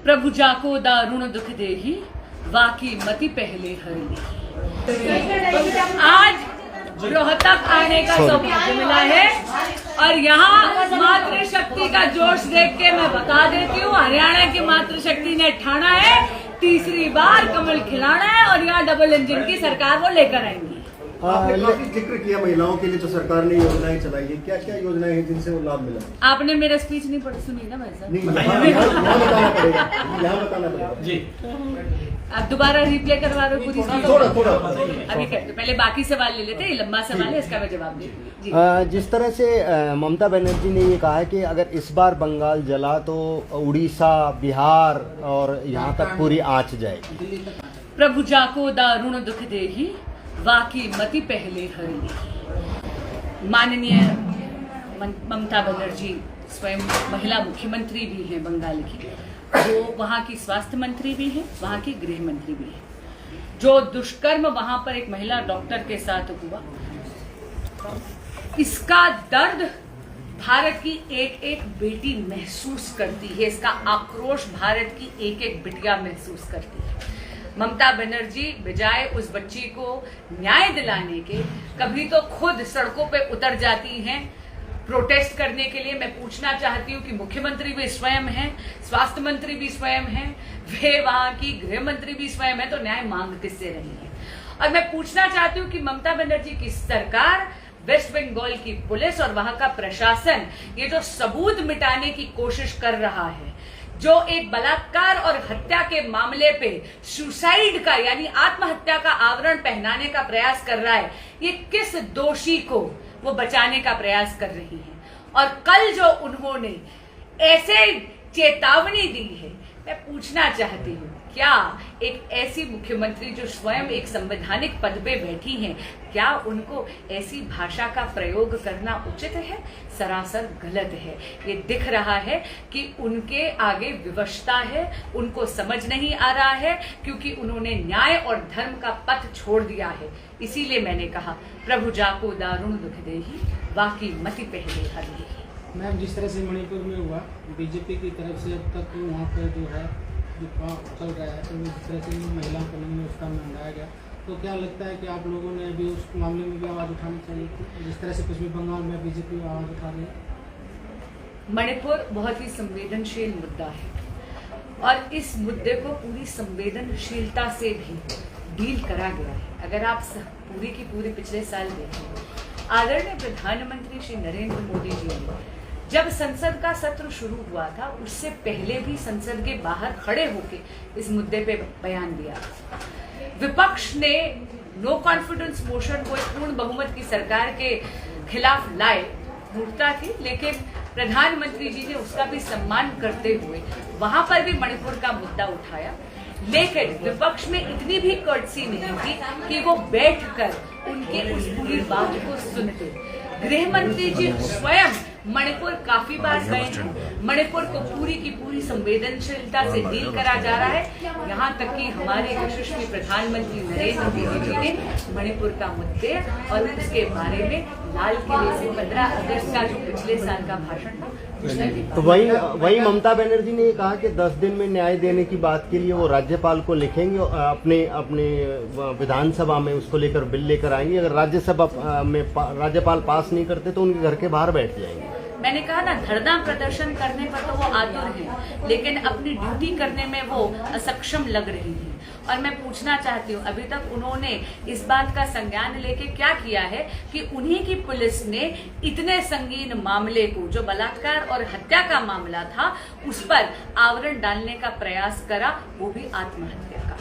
प्रभु जाको दारुण दुख देही वाकी मति पहले हरी। आज रोहतक आने का सौभाग्य मिला है और यहाँ मातृशक्ति का जोश देख के मैं बता देती हूँ, हरियाणा की मातृशक्ति ने ठाना है तीसरी बार कमल खिलाना है और यहाँ डबल इंजन की सरकार वो लेकर आएंगी। आपने जिक्र किया महिलाओं के लिए जो सरकार ने योजनाएं चलाई है, क्या क्या योजनाएं हैं जिनसे वो लाभ मिला? आपने मेरा स्पीच नहीं पढ़ सुनी ना भाई साहब? यहाँ बताना पड़ेगा, यहाँ बताना पड़ेगा जी। आप दोबारा रिप्ले करवा रहे हो पूरी? थोड़ा अभी करते, पहले बाकी सवाल ले लेते हैं, लंबा सवाल है, इसका मैं जवाब देती। जिस तरह से ममता बनर्जी ने ये कहा है कि अगर इस बार बंगाल जला तो उड़ीसा, बिहार और यहाँ तक पूरी आँच जाएगी। प्रभु जाको दारुण दुख देही वाकी मति पहले हरी। माननीय ममता बनर्जी स्वयं महिला मुख्यमंत्री भी हैं बंगाल की, वो वहाँ की स्वास्थ्य मंत्री भी हैं, वहाँ की गृह मंत्री भी हैं। जो दुष्कर्म वहाँ पर एक महिला डॉक्टर के साथ हुआ, इसका दर्द भारत की एक एक बेटी महसूस करती है, इसका आक्रोश भारत की एक एक बिटिया महसूस करती है। ममता बनर्जी बजाय उस बच्ची को न्याय दिलाने के कभी तो खुद सड़कों पे उतर जाती हैं प्रोटेस्ट करने के लिए। मैं पूछना चाहती हूँ कि मुख्यमंत्री भी स्वयं हैं, स्वास्थ्य मंत्री भी स्वयं हैं, वे वहां की गृह मंत्री भी स्वयं है, तो न्याय मांग किससे रही है? और मैं पूछना चाहती हूँ कि ममता बनर्जी की सरकार, वेस्ट बंगाल की पुलिस और वहां का प्रशासन ये जो सबूत मिटाने की कोशिश कर रहा है, जो एक बलात्कार और हत्या के मामले पे सुसाइड का यानी आत्महत्या का आवरण पहनाने का प्रयास कर रहा है, ये किस दोषी को वो बचाने का प्रयास कर रही है? और कल जो उन्होंने ऐसे चेतावनी दी है, मैं पूछना चाहती हूँ, क्या एक ऐसी मुख्यमंत्री जो स्वयं एक संवैधानिक पद पे बैठी हैं, क्या उनको ऐसी भाषा का प्रयोग करना उचित है? सरासर गलत है। ये दिख रहा है कि उनके आगे विवशता है, उनको समझ नहीं आ रहा है, क्योंकि उन्होंने न्याय और धर्म का पथ छोड़ दिया है। इसीलिए मैंने कहा प्रभु जाको दारुण दुख देही वाकी मति पहले हरी। मैम, जिस तरह से मणिपुर में हुआ, बीजेपी की तरफ से अब तक वहाँ पर जो है जो चल रहा है, तो जिस तरह से महिलाओं को में उसका मंगाया गया, तो क्या लगता है कि आप लोगों ने अभी उस मामले में भी आवाज़ उठानी चाहिए थी, जिस तरह से पश्चिमी बंगाल में बीजेपी आवाज़ उठा रही है? मणिपुर बहुत ही संवेदनशील मुद्दा है और इस मुद्दे को पूरी संवेदनशीलता से भी डील करा गया है। अगर आप पूरी की पूरी पिछले साल देखें, आदरणीय प्रधानमंत्री श्री नरेंद्र मोदी जी ने जब संसद का सत्र शुरू हुआ था, उससे पहले भी संसद के बाहर खड़े होकर इस मुद्दे पे बयान दिया। विपक्ष ने नो कॉन्फिडेंस मोशन को पूर्ण बहुमत की सरकार के खिलाफ लाए, मूर्खता थी, लेकिन प्रधानमंत्री जी ने उसका भी सम्मान करते हुए वहां पर भी मणिपुर का मुद्दा उठाया। लेकिन विपक्ष में इतनी भी कर्टसी नहीं थी कि वो बैठकर उनकी उस पूरी बात को सुनते। गृह मंत्री जी स्वयं मणिपुर काफी बार गए हैं, मणिपुर को पूरी की पूरी संवेदनशीलता से डील करा जा रहा है। यहाँ तक कि हमारे यशस्वी प्रधानमंत्री नरेंद्र मोदी जी ने मणिपुर का मुद्दे और उसके बारे में लाल किले से 15 अगस्त का जो पिछले साल का भाषण था, तो वही ममता बनर्जी ने कहा कि 10 दिन में न्याय देने की बात के लिए वो राज्यपाल को लिखेंगे, अपने विधानसभा में उसको लेकर बिल लेकर आएंगे। अगर राज्यसभा में राज्यपाल पास नहीं करते तो उनके घर के बाहर बैठ जाएंगे। मैंने कहा ना, धरना प्रदर्शन करने पर तो वो आतुर हैं, लेकिन अपनी ड्यूटी करने में वो असक्षम लग रही हैं। और मैं पूछना चाहती हूँ, अभी तक उन्होंने इस बात का संज्ञान लेके क्या किया है कि उन्हीं की पुलिस ने इतने संगीन मामले को, जो बलात्कार और हत्या का मामला था, उस पर आवरण डालने का प्रयास करा, वो भी आत्महत्या का।